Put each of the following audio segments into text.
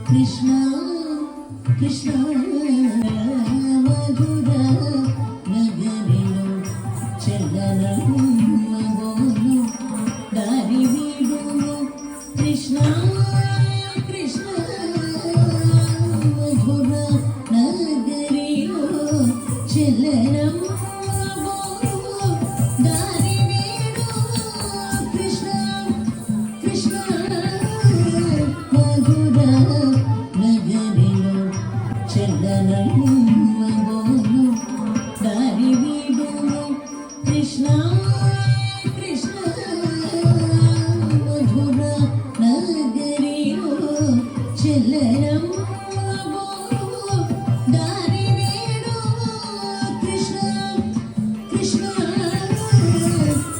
కృష్ణ కృష్ణ మధుర నగరిలో చల్లనమ్మగోను దారి వీడును కృష్ణ కృష్ణ మధుర నగరిలో చల్లనమ్మగోను దారి వీడును కృష్ణ కృష్ణ మధుర చల్లనమ్మగోను దారి వీడును కృష్ణ కృష్ణ మధుర నగరిలో చల్లనమ్మగోను దారి వీడును కృష్ణ కృష్ణ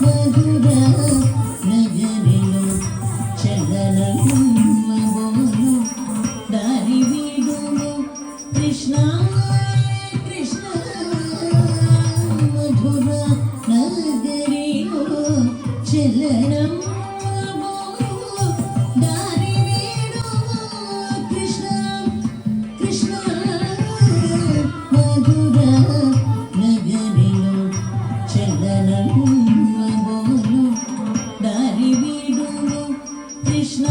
మధుర నగరిలో చల్లనమ్మగోను దారి వీడును కృష్ణ కృష్ణ మధుర నగరిలో చల్లనమ్మగోను దారి వీడును కృష్ణ కృష్ణ మధుర నగరిలో చల్లనమ్మగోను దారి వీడును కృష్ణ